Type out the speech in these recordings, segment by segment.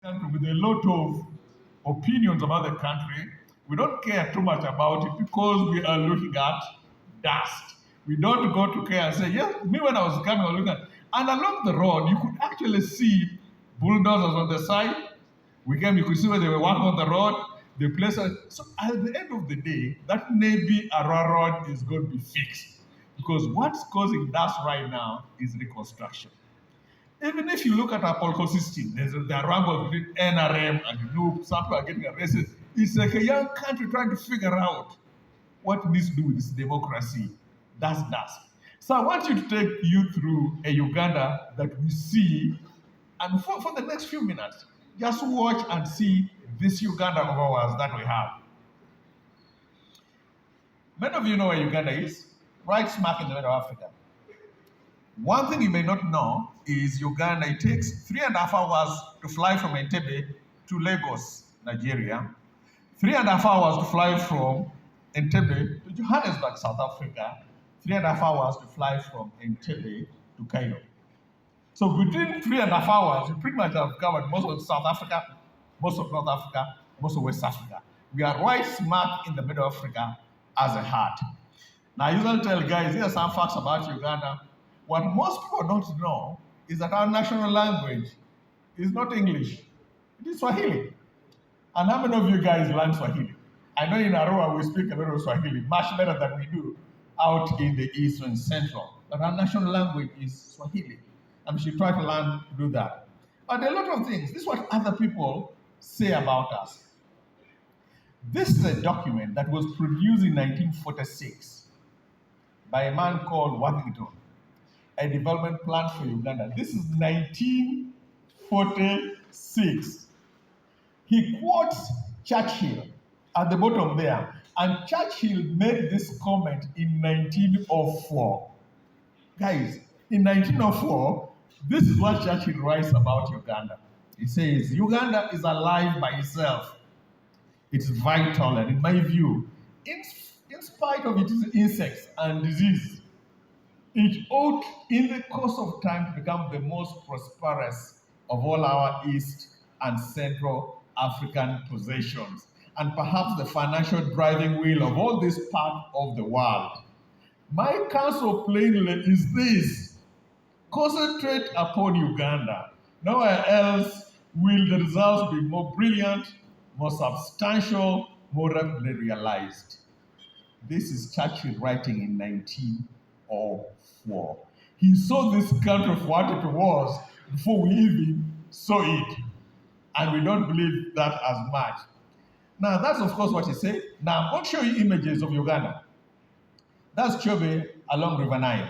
country with a lot of opinions about the country. We don't care too much about it because we are looking at dust. We don't go to care and say, yes, me when I was coming, I was looking at, and along the road, you could actually see bulldozers on the side. We came, you could see where they were working on the road. The place, so at the end of the day, that maybe Arua road is going to be fixed because what's causing dust right now is reconstruction. Even if you look at our political system, there are rumbles between NRM and NUP, some people are getting arrested. It's like a young country trying to figure out what it needs to do with this democracy. That's dust. So I want you to take you through a Uganda that we see, and for the next few minutes, just watch and see this Uganda of ours that we have. Many of you know where Uganda is, right smack in the middle of Africa. One thing you may not know is Uganda, it takes 3.5 hours to fly from Entebbe to Lagos, Nigeria. 3.5 hours to fly from Entebbe to Johannesburg, South Africa. 3.5 hours to fly from Entebbe to Cairo. So between 3.5 hours, you pretty much have covered most of South Africa, most of North Africa, most of West Africa. We are right smack in the middle of Africa as a heart. Now, I usually tell guys, here are some facts about Uganda. What most people don't know is that our national language is not English, it is Swahili. And how many of you guys learn Swahili? I know in Arua we speak a lot of Swahili, much better than we do out in the East and Central. But our national language is Swahili. And we should try to learn to do that. But a lot of things, this is what other people say about us. This is a document that was produced in 1946 by a man called Worthington, a development plan for Uganda. This is 1946. He quotes Churchill at the bottom there, and Churchill made this comment in 1904. Guys, in 1904, this is what Churchill writes about Uganda. He says, Uganda is alive by itself. It's vital, and in my view, in spite of its insects and disease, it ought, in the course of time, to become the most prosperous of all our East and Central African possessions, and perhaps the financial driving wheel of all this part of the world. My counsel plainly is this: concentrate upon Uganda. Nowhere else will the results be more brilliant, more substantial, more rapidly realized. This is Churchill writing in 1904. He saw this country for what it was before we even saw it. And we don't believe that as much. Now, that's of course what he said. Now, I'm going to show you images of Uganda. That's Chobe along River Nile.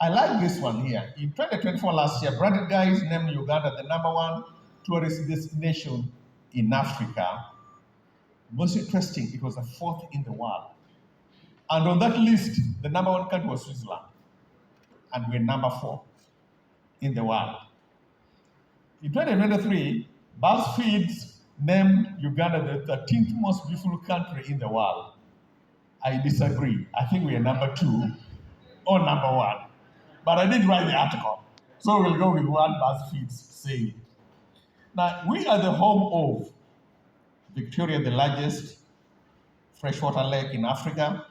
I like this one here. In 2024 last year, Branded Guys named Uganda the #1 tourist destination in Africa. Most interesting, it was the 4th in the world. And on that list, the #1 country was Switzerland. And we're #4 in the world. In 2023, BuzzFeed named Uganda the 13th most beautiful country in the world. I disagree. I think we are #2 or #1. But I did write the article. So we'll go with what BuzzFeed saying. Now, we are the home of Victoria, the largest freshwater lake in Africa,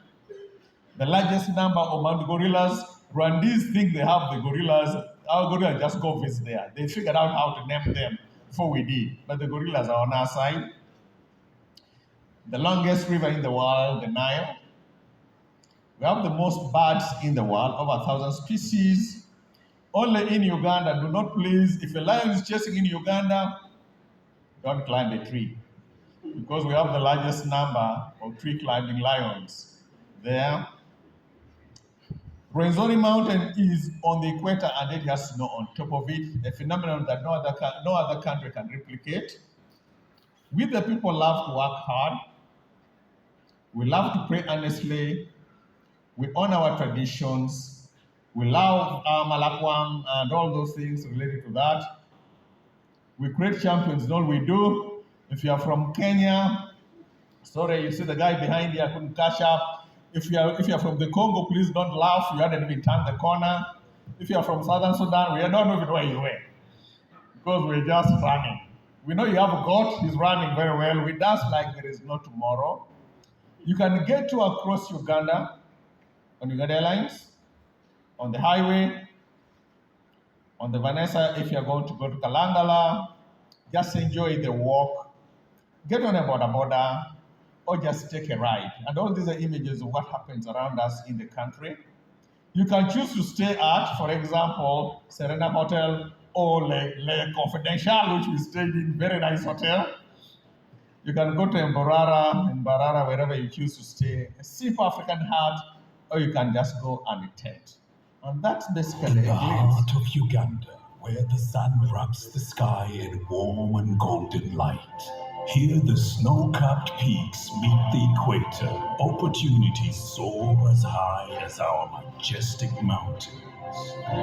the largest number of mountain gorillas. Rwandese think they have the gorillas. Our gorillas just go visit there. They figured out how to name them before we did, but the gorillas are on our side. The longest river in the world, the Nile. We have the most birds in the world, over 1,000 species. Only in Uganda, do not please, if a lion is chasing in Uganda, don't climb a tree, because we have the largest number of tree climbing lions there. Rwenzori Mountain is on the equator and it has snow on top of it, a phenomenon that no other country can replicate. We the people love to work hard. We love to pray earnestly. We honor our traditions. We love our Malakwang and all those things related to that. We create champions in all we do. If you are from Kenya, sorry, you see the guy behind you, I couldn't catch up. If you are from the Congo, please don't laugh. You hadn't even turned the corner. If you are from Southern Sudan, we don't know even where you were. because we're just running. We know you have a goat, he's running very well. We dance like there is no tomorrow. You can get to across Uganda on Uganda Airlines, on the highway, on the Vanessa if you're going to go to Kalangala. Just enjoy the walk, get on a border, or just take a ride. And all these are images of what happens around us in the country. You can choose to stay at, for example, Serena Hotel or Le Confidential, which we stayed in, very nice hotel. You can go to Mbarara, wherever you choose to stay, a simple African hut, or you can just go on a tent. And that's basically In a the glimpse. heart of Uganda, where the sun wraps the sky in warm and golden light. Here the snow-capped peaks meet the equator. Opportunities soar as high as our majestic mountains.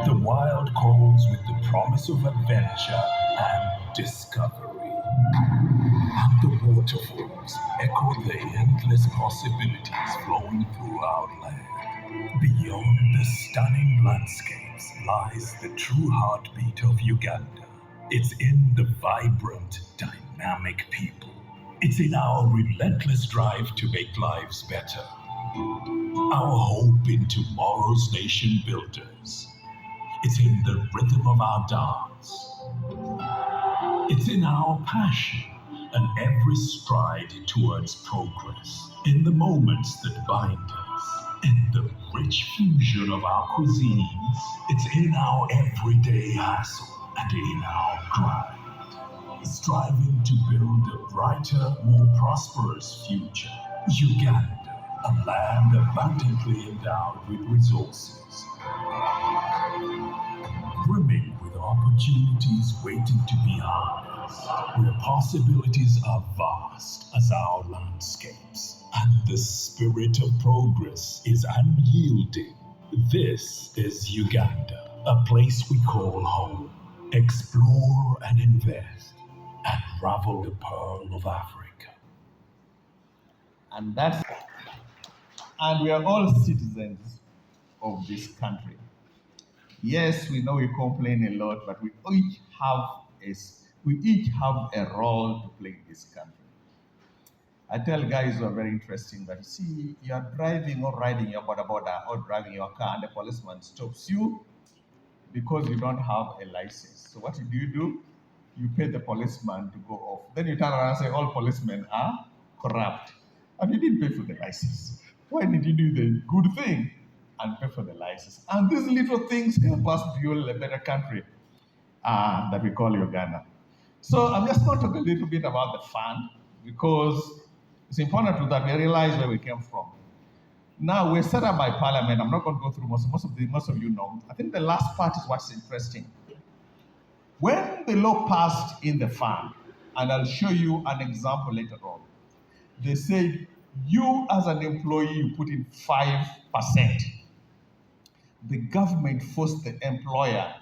The wild calls with the promise of adventure and discovery. And the waterfalls echo the endless possibilities flowing through our land. Beyond the stunning landscapes lies the true heartbeat of Uganda. It's in the vibrant, dynamic people. It's in our relentless drive to make lives better. Our hope in tomorrow's nation builders. It's in the rhythm of our dance. It's in our passion and every stride towards progress. In the moments that bind us. In the rich fusion of our cuisines. It's in our everyday hustle and in our grind. Striving to build a brighter, more prosperous future. Uganda, a land abundantly endowed with resources. Brimming with opportunities waiting to be harnessed, where possibilities are vast as our landscapes, and the spirit of progress is unyielding. This is Uganda, a place we call home. Explore and invest, unravel the pearl of Africa. And we are all citizens of this country. Yes, we know we complain a lot, but we each have a role to play in this country. I tell guys who are very interesting that, see, you are driving or riding your border or driving your car and the policeman stops you because you don't have a license. So what do? You pay the policeman to go off. Then you turn around and say all policemen are corrupt. And you didn't pay for the license. Why did you do the good thing and pay for the license? And these little things help us build a better country that we call Uganda. So I'm just going to talk a little bit about the fund because it's important to that we realize where we came from. Now we're set up by Parliament. I'm not going to go through most of you know. I think the last part is what's interesting. When the law passed in the fund, and I'll show you an example later on, they said you as an employee you put in 5%. The government forced the employer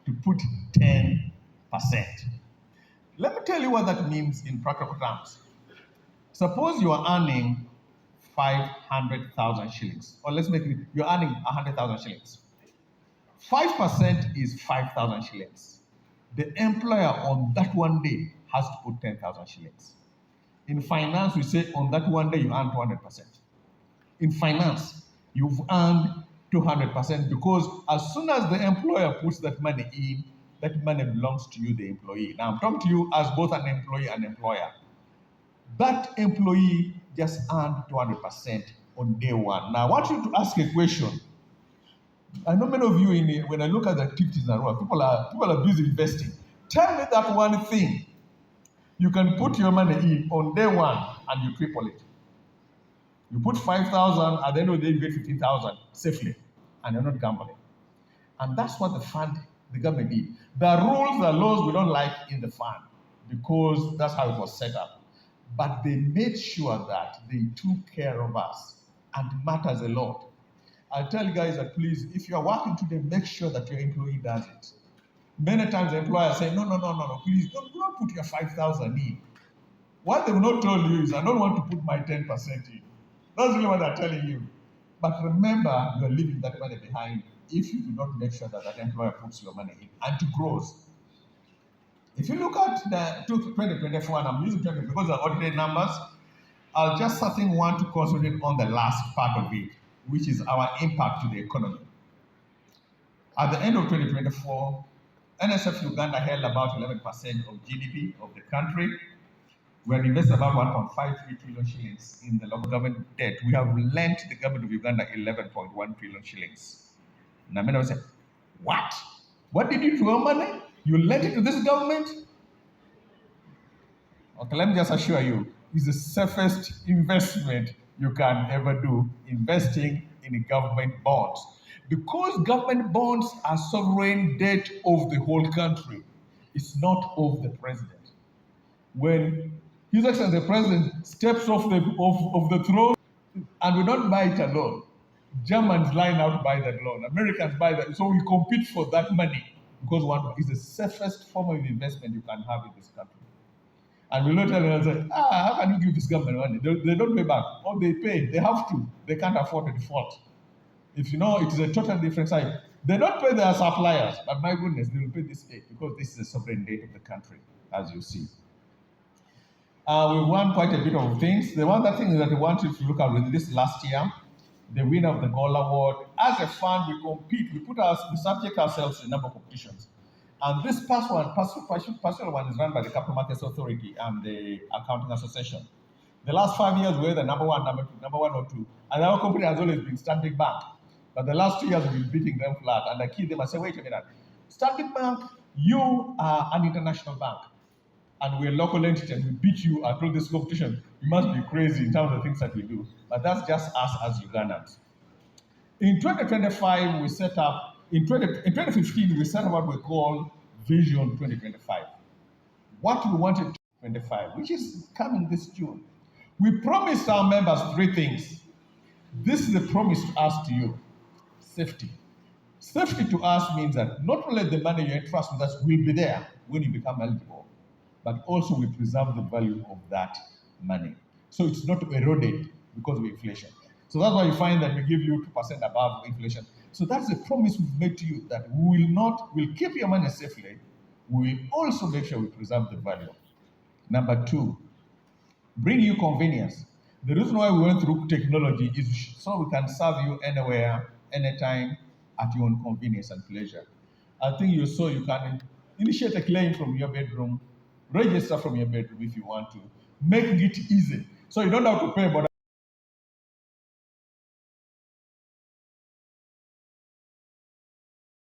to put 10%. Let me tell you what that means in practical terms. Suppose you are earning 500,000 shillings, or let's make it, you're earning 100,000 shillings. 5% is 5,000 shillings. The employer on that one day has to put 10,000 shillings. In finance, we say on that one day you earn 200%. In finance, you've earned 200% because as soon as the employer puts that money in, that money belongs to you, the employee. Now I'm talking to you as both an employee and employer. That employee just earned 200% on day one. Now I want you to ask a question. I know many of you when I look at the activities in Arua, people are busy investing. Tell me that one thing you can put your money in on day one and you triple it. You put 5,000, at the end of the day you get 15,000 safely, and you're not gambling. And that's what the government did. There are rules, there are laws we don't like in the fund because that's how it was set up. But they made sure that they took care of us, and it matters a lot. I tell you guys that please, if you're working today, make sure that your employee does it. Many times the employer say, no, please don't put your 5,000 in. What they've not told you is, I don't want to put my 10% in. That's really what they're telling you. But remember, you're leaving that money behind if you do not make sure that that employer puts your money in and it grows. If you look at the 2024, and I'm using 20 because of audited numbers, I'll just certainly want to concentrate on the last part of it, which is our impact to the economy. At the end of 2024, NSF Uganda held about 11% of GDP of the country. We have invested about 1.53 trillion shillings in the local government debt. We have lent the government of Uganda 11.1 trillion shillings. Now, many will say, what? What did you do to our money? You lent it to this government? Okay, let me just assure you, it's the safest investment you can ever do, investing in government bonds. Because government bonds are sovereign debt of the whole country. It's not of the president. When His Excellency the President steps off the throne, and we don't buy it alone. Germans line out buy that loan. Americans buy that. So we compete for that money because one is the safest form of investment you can have in this country. And we look at it and say, how can you give this government money? They don't pay back. Or they pay. They have to. They can't afford to default. If you know, it is a totally different side. They don't pay their suppliers, but my goodness, they will pay this debt because this is a sovereign debt of the country, as you see. We've won quite a bit of things. The one thing that we wanted to look at with this last year, the winner of the Gold Award. As a fund, we compete. We subject ourselves to a number of competitions. And this past one, partial one is run by the Capital Markets Authority and the Accounting Association. The last 5 years, we were the number one or two. And our company has always been Standing Bank. But the last 2 years, we've been beating them flat. And I kid them and say, wait a minute. Standing Bank, you are an international bank. And we're a local entity and we beat you at all this competition. You must be crazy in terms of the things that we do. But that's just us as Ugandans. In 2025, we set up, in 2015, we set up what we call Vision 2025. What we wanted to 2025, which is coming this June. We promised our members 3 things. This is a promise to us to you. Safety. Safety to us means that not only the money you entrust with us will be there when you become eligible, but also we preserve the value of that money. So it's not eroded because of inflation. So that's why you find that we give you 2% above inflation. So that's a promise we've made to you that we'll keep your money safely. We will also make sure we preserve the value. Number 2, bring you convenience. The reason why we went through technology is so we can serve you anywhere, anytime, at your own convenience and pleasure. I think you saw you can initiate a claim from your bedroom, register from your bedroom if you want to, making it easy. So you don't have to pay more